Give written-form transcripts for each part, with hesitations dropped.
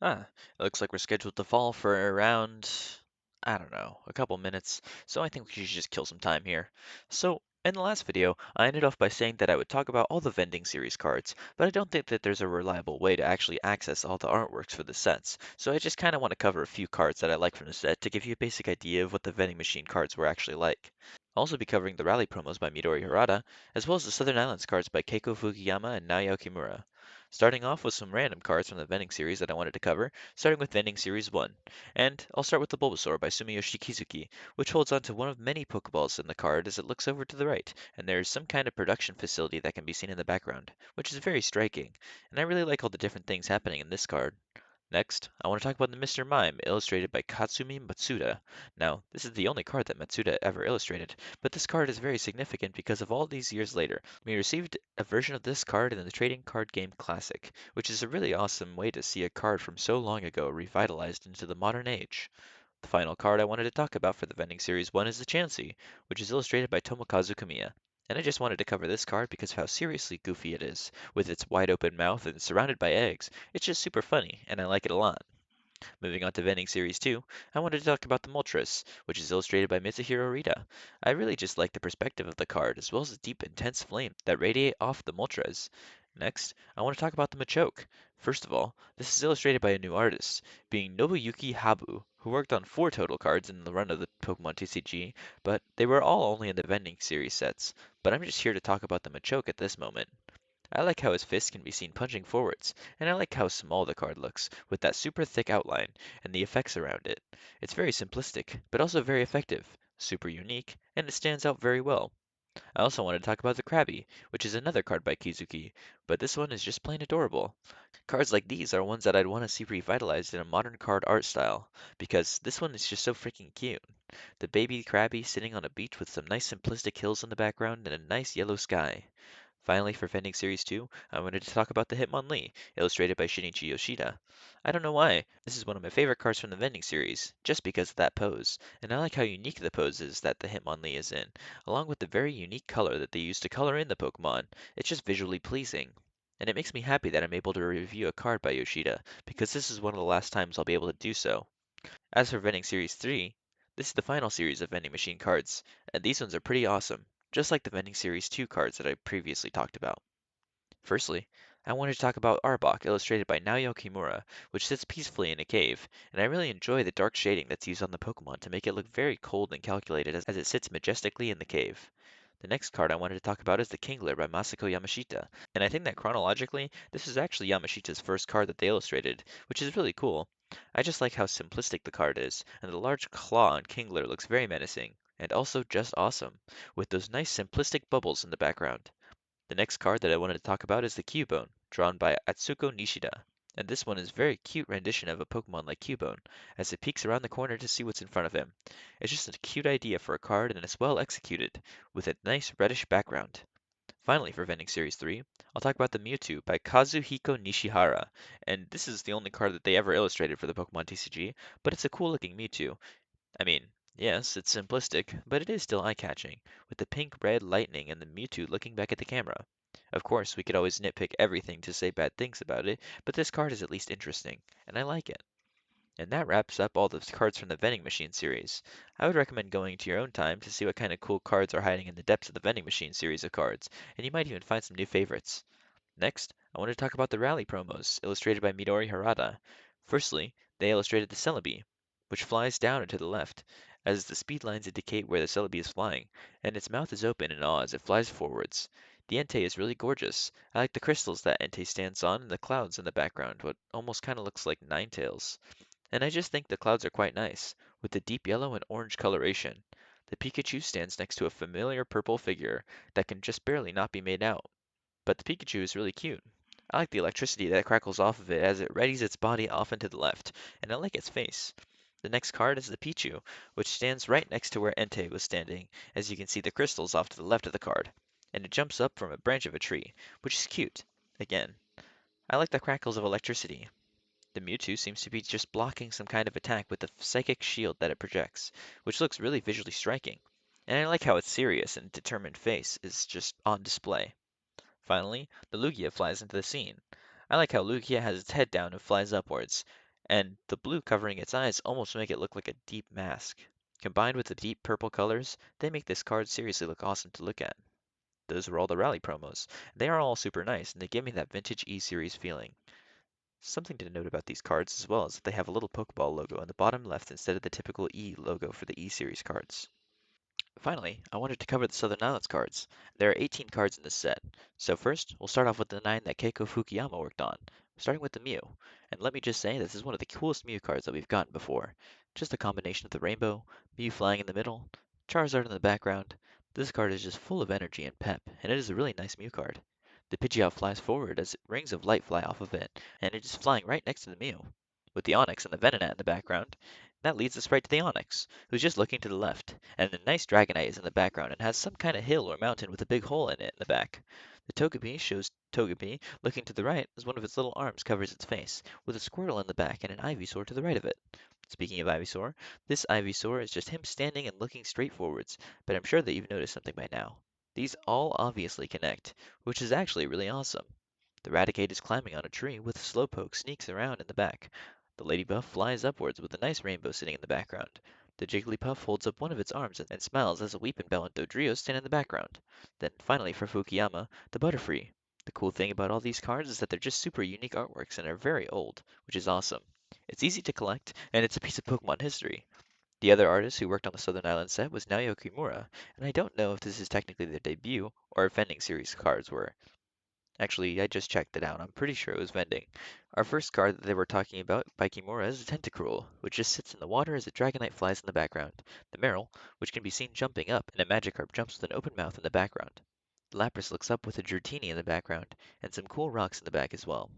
Ah, it looks like we're scheduled to fall for around, I don't know, a couple minutes, so I think we should just kill some time here. So, in the last video, I ended off by saying that I would talk about all the vending series cards, but I don't think that there's a reliable way to actually access all the artworks for the sets, so I just kind of want to cover a few cards that I like from the set to give you a basic idea of what the vending machine cards were actually like. I'll also be covering the rally promos by Midori Harada, as well as the Southern Islands cards by Keiko Fukuyama and Naoya Kimura. Starting off with some random cards from the vending series that I wanted to cover, starting with vending series 1. And I'll start with the Bulbasaur by Sumiyoshi Kizuki, which holds onto one of many Pokeballs in the card as it looks over to the right, and there's some kind of production facility that can be seen in the background, which is very striking, and I really like all the different things happening in this card. Next, I want to talk about the Mr. Mime, illustrated by Katsumi Matsuda. Now, this is the only card that Matsuda ever illustrated, but this card is very significant because of all these years later, we received a version of this card in the Trading Card Game Classic, which is a really awesome way to see a card from so long ago revitalized into the modern age. The final card I wanted to talk about for the Vending Series 1 is the Chansey, which is illustrated by Tomokazu Kamiya. And I just wanted to cover this card because of how seriously goofy it is. With its wide open mouth and surrounded by eggs, it's just super funny, and I like it a lot. Moving on to Vending Series 2, I wanted to talk about the Moltres, which is illustrated by Mitsuhiro Rita. I really just like the perspective of the card, as well as the deep, intense flame that radiate off the Moltres. Next, I want to talk about the Machoke. First of all, this is illustrated by a new artist, being Nobuyuki Habu, who worked on 4 total cards in the run of the Pokemon TCG, but they were all only in the Vending Series sets. But I'm just here to talk about the Machoke at this moment. I like how his fist can be seen punching forwards, and I like how small the card looks, with that super thick outline and the effects around it. It's very simplistic, but also very effective, super unique, and it stands out very well. I also want to talk about the Krabby, which is another card by Kizuki, but this one is just plain adorable. Cards like these are ones that I'd want to see revitalized in a modern card art style, because this one is just so freaking cute. The baby Krabby sitting on a beach with some nice simplistic hills in the background and a nice yellow sky. Finally, for Vending Series 2, I wanted to talk about the Hitmonlee, illustrated by Shinichi Yoshida. I don't know why, this is one of my favorite cards from the Vending Series, just because of that pose, and I like how unique the pose is that the Hitmonlee is in, along with the very unique color that they use to color in the Pokemon. It's just visually pleasing. And it makes me happy that I'm able to review a card by Yoshida, because this is one of the last times I'll be able to do so. As for Vending Series 3, this is the final series of vending machine cards, and these ones are pretty awesome, just like the Vending Series 2 cards that I previously talked about. Firstly, I wanted to talk about Arbok, illustrated by Naoya Kimura, which sits peacefully in a cave, and I really enjoy the dark shading that's used on the Pokemon to make it look very cold and calculated as it sits majestically in the cave. The next card I wanted to talk about is the Kingler by Masako Yamashita, and I think that chronologically, this is actually Yamashita's first card that they illustrated, which is really cool. I just like how simplistic the card is, and the large claw on Kingler looks very menacing, and also just awesome, with those nice simplistic bubbles in the background. The next card that I wanted to talk about is the Cubone, drawn by Atsuko Nishida. And this one is a very cute rendition of a Pokemon like Cubone, as it peeks around the corner to see what's in front of him. It's just a cute idea for a card and it's well executed, with a nice reddish background. Finally, for Vending Series 3, I'll talk about the Mewtwo by Kazuhiko Nishihara, and this is the only card that they ever illustrated for the Pokemon TCG, but it's a cool looking Mewtwo. I mean, yes, it's simplistic, but it is still eye-catching, with the pink-red lightning and the Mewtwo looking back at the camera. Of course, we could always nitpick everything to say bad things about it, but this card is at least interesting, and I like it. And that wraps up all the cards from the Vending Machine series. I would recommend going to your own time to see what kind of cool cards are hiding in the depths of the Vending Machine series of cards, and you might even find some new favorites. Next, I want to talk about the rally promos, illustrated by Midori Harada. Firstly, they illustrated the Celebi, which flies down and to the left, as the speed lines indicate where the Celebi is flying, and its mouth is open in awe as it flies forwards. The Entei is really gorgeous. I like the crystals that Entei stands on and the clouds in the background, what almost kind of looks like Ninetales. And I just think the clouds are quite nice, with the deep yellow and orange coloration. The Pikachu stands next to a familiar purple figure that can just barely not be made out. But the Pikachu is really cute. I like the electricity that crackles off of it as it readies its body off and to the left, and I like its face. The next card is the Pichu, which stands right next to where Entei was standing, as you can see the crystals off to the left of the card. And it jumps up from a branch of a tree, which is cute. Again, I like the crackles of electricity. The Mewtwo seems to be just blocking some kind of attack with the psychic shield that it projects, which looks really visually striking. And I like how its serious and determined face is just on display. Finally, the Lugia flies into the scene. I like how Lugia has its head down and flies upwards. and the blue covering its eyes almost make it look like a deep mask. Combined with the deep purple colors, they make this card seriously look awesome to look at. Those were all the rally promos. They are all super nice, and they give me that vintage E-Series feeling. Something to note about these cards as well is that they have a little Pokeball logo in the bottom left instead of the typical E logo for the E-Series cards. Finally, I wanted to cover the Southern Islands cards. There are 18 cards in this set. So first, we'll start off with the 9 that Keiko Fukuyama worked on, starting with the Mew. And let me just say, this is one of the coolest Mew cards that we've gotten before. Just a combination of the rainbow, Mew flying in the middle, Charizard in the background. This card is just full of energy and pep, and it is a really nice Mew card. The Pidgeot flies forward as rings of light fly off of it, and it is flying right next to the Mew, with the Onix and the Venonat in the background. That leads us right to the Onix, who's just looking to the left, and the nice Dragonite is in the background and has some kind of hill or mountain with a big hole in it in the back. The Togepi shows Togepi looking to the right as one of its little arms covers its face, with a Squirtle in the back and an Ivysaur to the right of it. Speaking of Ivysaur, this Ivysaur is just him standing and looking straight forwards, but I'm sure that you've noticed something by now. These all obviously connect, which is actually really awesome. The Raticate is climbing on a tree with Slowpoke sneaks around in the back. The Ladybuff flies upwards with a nice rainbow sitting in the background. The Jigglypuff holds up one of its arms and smiles as a Weepinbell and Dodrio stand in the background. Then finally for Fukuyama, the Butterfree. The cool thing about all these cards is that they're just super unique artworks and are very old, which is awesome. It's easy to collect, and it's a piece of Pokemon history. The other artist who worked on the Southern Island set was Naoya Kimura, and I don't know if this is technically their debut or if Vending Series cards were. Actually, I just checked it out. I'm pretty sure it was vending. Our first card that they were talking about by Kimura is a Tentacruel, which just sits in the water as a Dragonite flies in the background. The Marill, which can be seen jumping up, and a Magikarp jumps with an open mouth in the background. The Lapras looks up with a Dratini in the background, and some cool rocks in the back as well.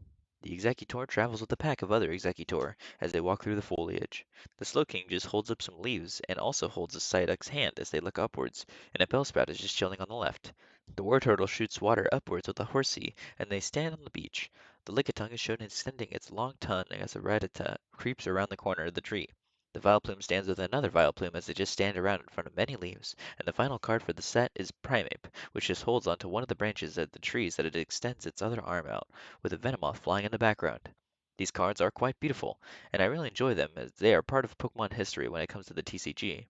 The Executor travels with a pack of other Executor as they walk through the foliage. The Slowking just holds up some leaves and also holds a Psyduck's hand as they look upwards, and a Bellsprout is just chilling on the left. The Wartortle shoots water upwards with a Horsea, and they stand on the beach. The Lickitung is shown extending its long tongue as a Rattata creeps around the corner of the tree. The Vileplume stands with another Vileplume as they just stand around in front of many leaves, and the final card for the set is Primeape, which just holds onto one of the branches of the trees that it extends its other arm out, with a Venomoth flying in the background. These cards are quite beautiful, and I really enjoy them as they are part of Pokemon history when it comes to the TCG.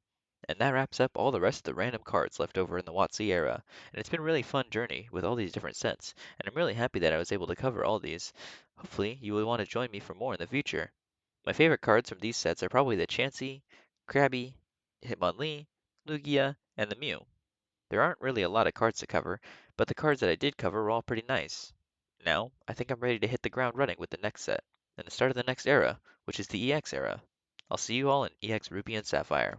And that wraps up all the rest of the random cards left over in the WOTC era, and it's been a really fun journey with all these different sets, and I'm really happy that I was able to cover all these. Hopefully, you will want to join me for more in the future. My favorite cards from these sets are probably the Chansey, Krabby, Hitmonlee, Lugia, and the Mew. There aren't really a lot of cards to cover, but the cards that I did cover were all pretty nice. Now, I think I'm ready to hit the ground running with the next set, and the start of the next era, which is the EX era. I'll see you all in EX Ruby and Sapphire.